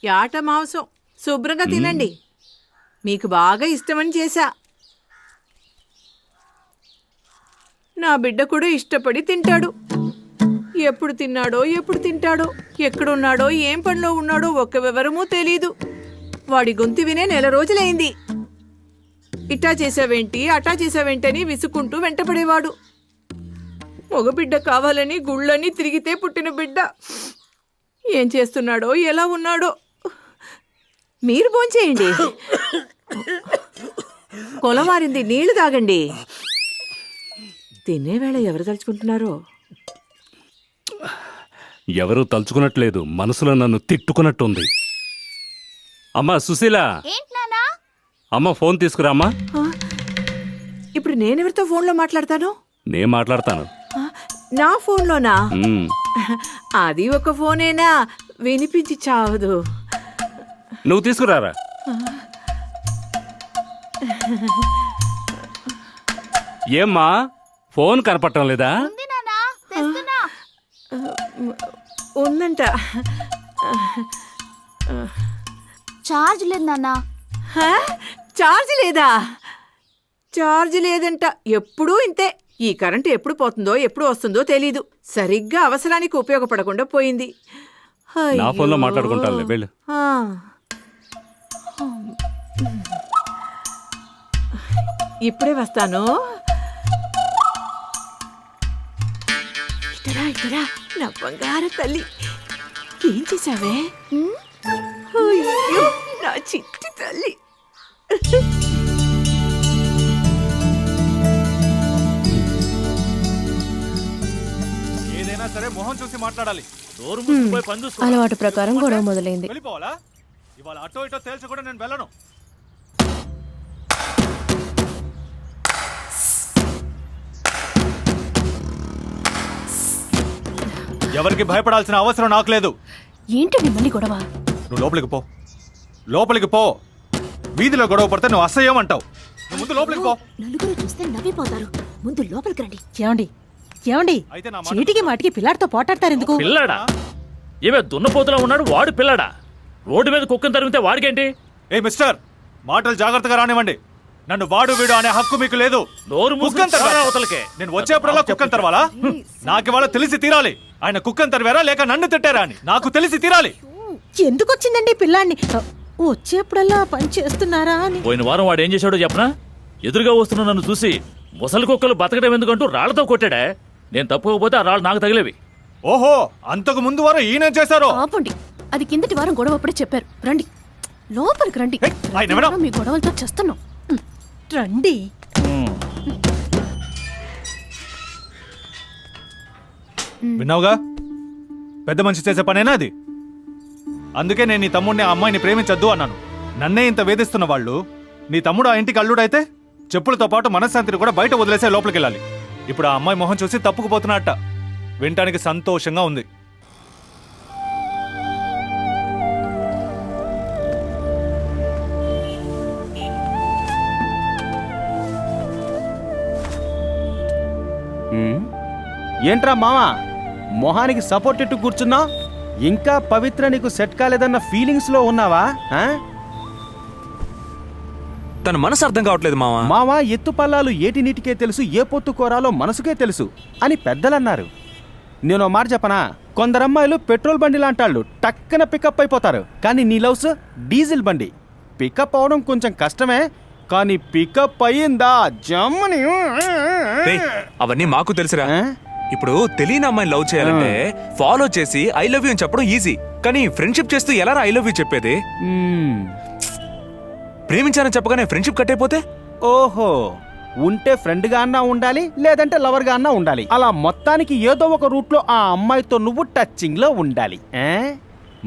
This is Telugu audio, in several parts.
యాట మాంసం శుభ్రంగా తినండి. మీకు బాగా ఇష్టమని చేశా. నా బిడ్డ కూడా ఇష్టపడి తింటాడు. ఎప్పుడు తిన్నాడో ఎప్పుడు తింటాడో ఎక్కడున్నాడో ఏం పనిలో ఉన్నాడో ఒక్క వివరమూ తెలీదు. వాడి గొంతు వినే 1 నెల రోజులైంది. ఇట్టా చేసావేంటి అట్టా చేసావేంటని విసుకుంటూ వెంటపడేవాడు. మగబిడ్డ కావాలని గుళ్ళని తిరిగితే పుట్టిన బిడ్డ ఏం చేస్తున్నాడో ఎలా ఉన్నాడో. మీరు భోంచేయండి. కొలమారింది, నీళ్లు తాగండి. తినేవేళ ఎవరు తలుచుకుంటున్నారో? ఎవరూ తలుచుకున్నట్లేదు, మనసులో నన్ను తిట్టుకున్నట్టుంది. అమ్మా సుశీల, అమ్మ ఫోన్ తీసుకురామ్మా. ఇప్పుడు నేనెవరితో ఫోన్లో మాట్లాడతాను? నేను మాట్లాడతాను. నా ఫోన్లోనా? అది ఒక ఫోనేనా, వినిపించి చావదు. నువ్వు తీసుకురారా. ఏమ్మా ఫోన్ కనపడటం లేదా? ఉందంట. చార్జ్ లేదు నాన్న. చార్జ్ లేదా? చార్జ్ లేదంట. ఎప్పుడూ ఇంతే. ఈ కరెంటు ఎప్పుడు పోతుందో ఎప్పుడు వస్తుందో తెలీదు. సరిగ్గా అవసరానికి ఉపయోగపడకుండా పోయింది. నా ఫోన్లో మాట్లాడుకుంటానులే, వెళ్ళు. ఇప్పుడే వస్తాను. ఇతరా ఇతరా నా బంగారు తల్లి, ఏం చేసావే? అయ్యో నా చిట్టి తల్లి. ఏదైనా సరే మొహం చూసి మాట్లాడాలి. అలవాటు ప్రకారం గొడవ మొదలైంది. వెళ్ళిపోవాలా? ఇవాళ అటో ఇటో తేల్చి కూడా నేను వెళ్ళను. ఎవరికి భయపడాల్సిన అవసరం నాకు లేదు. ఏంటండి మళ్ళీ గొడవ? నువ్వు లోపలికి పో, లోపలికి పో. వీధిలో గొడవ పడితే నువ్వు అసహ్యం అంటావు. నువ్వు ముందు లోపలికి పో. నలుగురు చూస్తే నవ్విపోతారు. ముందు లోపలికి రండి. ఏమండి ఏమండి, అయితే నా చీటికి మాటికి పిల్లాడితో పోటాడతారు ఎందుకు? పిల్లాడా? ఏమే దున్నపోతులా ఉన్నాడు వాడు పిల్లాడా? రోడ్డు మీద కుక్కను తరిమితే వాడికేంటి? ఏ మిస్టర్, మాటలు జాగ్రత్తగా రానివ్వండి. నన్ను వాడు వీడు అనే హక్కు మీకు లేదు. నోరు అవతలకే. నేను వచ్చేప్పుడల్లా కుక్కను తరవాలా? నాకు ఇవాళ తెలిసి తీరాలి. ఆయన కుక్కను తరివారా లేక నన్ను తిట్టారా అని నాకు తెలిసి తీరాలి. ఎందుకు వచ్చిందండి పిల్లాడిని? వచ్చేప్పుడల్లా పని చేస్తున్నారా అని. పోయిన వారం వాడు ఏం చేశాడో చెప్పనా? ఎదురుగా వస్తున్న నన్ను చూసి ముసలి కుక్కలు బతకడం ఎందుకంటూ రాళ్లతో కొట్టాడా. నేను తప్పుకోకపోతే ఆ రాళ్ళు నాకు తగిలేవి. ఓహో, అంతకు ముందు వారం ఈయన చేశారు. ఆపండి, అది కిందటి వారం గొడవ అప్పుడే చెప్పారు. రండి లోపలికి రండి. మీ గొడవలతో చేస్తున్నాం. రండి. విన్నావుగా, పెద్ద మనిషి చేసే పనేనా అది? అందుకే నేను నీ తమ్ముడిని ఆ అమ్మాయిని ప్రేమించొద్దు అన్నాను. నన్నే ఇంత వేధిస్తున్న వాళ్ళు నీ తమ్ముడు ఆ ఇంటికి అల్లుడైతే చెప్పులతో పాటు మనశ్శాంతిని కూడా బయట వదిలేసే లోపలికి వెళ్ళాలి. ఇప్పుడు ఆ అమ్మాయి మొహం చూసి తప్పుకుపోతున్నట్ట. వినటానికి సంతోషంగా ఉంది. ఏంట్రా మావా, మొహానికి సపోర్ట్ ఇట్టు కూర్చున్నా? ఇంకా పవిత్ర నీకు సెట్ కాలేదన్న ఫీలింగ్స్ లో ఉన్నావా? తన మనసు అర్థం కావట్లేదు మావా. మావా, ఎత్తు పల్లాలు ఏటి నీటికే తెలుసు, ఏ పొత్తు కోరాలో మనసుకే తెలుసు అని పెద్దలన్నారు. నేను మాట చెప్పనా, కొందరమ్మాయిలు పెట్రోల్ బండి లాంటాళ్ళు టక్కన పికప్ అయిపోతారు. కానీ నీ లవ్స్ డీజిల్ బండి. పికప్ అవడం కొంచెం కష్టమే, కానీ పికప్ అయ్యిందా జమ్మని. అవన్నీ మాకు తెలుసురా. ఇప్పుడు తెలియని అమ్మాయిని లవ్ చేయాలంటే ఫాలో చేసి ఐ లవ్ యూ అని చెప్పడం ఈజీ. కానీ ఫ్రెండ్షిప్ చేస్తూ ఎలా ఐ లవ్ యూ చెప్పేది? ప్రేమించానని చెప్పగానే ఫ్రెండ్షిప్ కట్టయిపోతే? ఓహో, ఉంటే ఫ్రెండ్ గా అన్నా ఉండాలి, లేదంటే లవర్ గా అన్నా ఉండాలి. అలా మొత్తానికి ఏదో ఒక రూట్ లో ఆ అమ్మాయితో నువ్వు టచింగ్ లో ఉండాలి.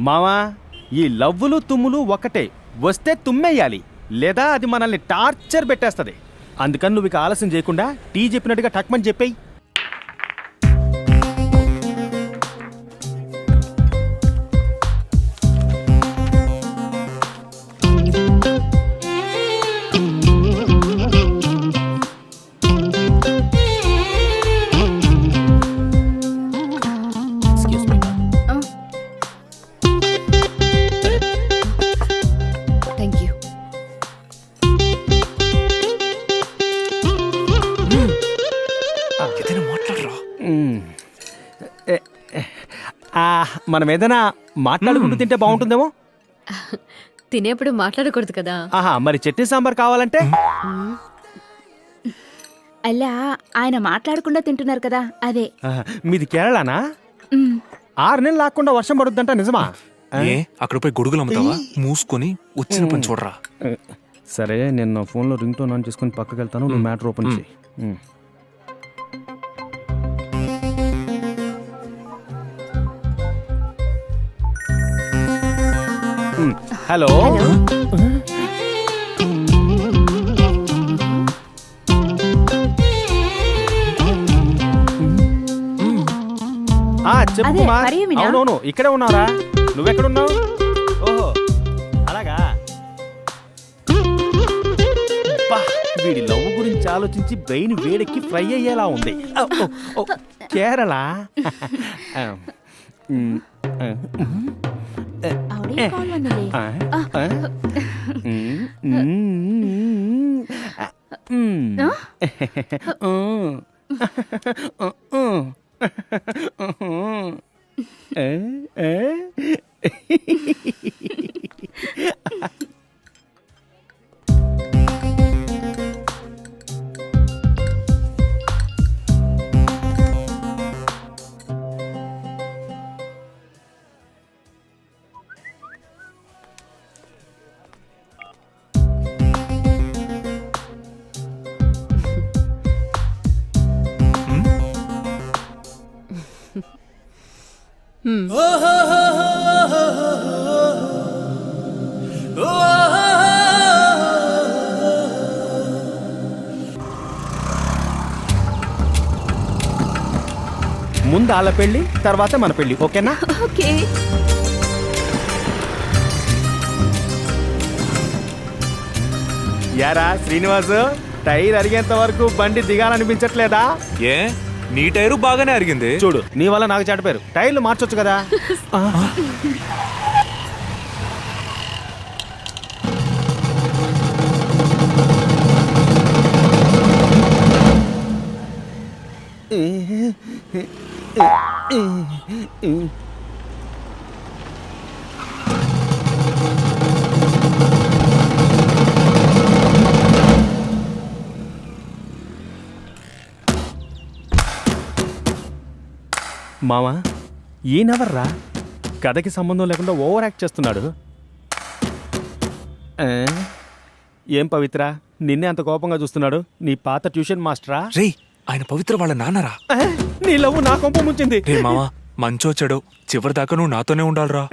మావా, ఈ లవ్వులు తుమ్ములు ఒకటే. వస్తే తుమ్మేయాలి, లేదా అది మనల్ని టార్చర్ పెట్టేస్తది. అందుకని నువ్వు ఇక ఆలస్యం చేయకుండా టీ చెప్పినట్టుగా టక్మని చెప్పేయి. మనం ఏదైనా మాట్లాడుకుంటూ తింటే బాగుంటుందేమో. తినేప్పుడు మాట్లాడకూడదు కదా. ఆహా, మరి చట్నీ సాంబార్ కావాలంటే? అలా ఆయన మాట్లాడకుండా తింటున్నారు కదా అదే. ఆహా, మీది కేరళనా? 6 నెలలు లాక్కుండా వర్షం పడుద్దంట, నిజమా? ఏ అక్కడ పోయి గొడుగులు అమ్ముతావా? మూసుకొని వచ్చిన పని చూడరా. సరే, నేను నా ఫోన్లో రింగ్ టోన్ ఆన్ చేసుకుని పక్కకి వెళ్తాను, నువ్వు మ్యాటర్ ఓపెన్ చేయి. హలో. చెప్పు అదే, కుమార్. మరియమీనా? అవునవును, ఇక్కడే ఉన్నారా? నువ్వెక్కడున్నావు? ఓహో, అలాగా. అబ్బా, వీడి లవ్ గురించి ఆలోచించి బ్రెయిన్ వేడెక్కి ఫ్రై అయ్యేలా ఉంది. కేరళ. അവിടെ కాల్ വന്നില്ലേ? ముందు వాళ్ళ పెళ్ళి, తర్వాత మన పెళ్ళి, ఓకేనా? ఓకే. యారా శ్రీనివాసు, టైర్ అరిగేంత వరకు బండి దిగాలనిపించట్లేదా? ఏ నీ టైరు బాగానే అరిగింది. చూడు, నీ వల్ల నాకు చెడ్డ టైర్లు మార్చొచ్చు కదా. మామా, ఈయనెవర్రా? కథకి సంబంధం లేకుండా ఓవర్ యాక్ట్ చేస్తున్నాడు. ఏం పవిత్ర, నిన్నే అంత కోపంగా చూస్తున్నాడు? నీ పాత ట్యూషన్ మాస్టరా? రేయ్, ఆయన పవిత్ర వాళ్ళ నాన్నరా. నీ లవ్ నా కొంప ముంచింది. రే మావా, మంచో చెడో చివరి దాకా నువ్వు నాతోనే ఉండాలిరా.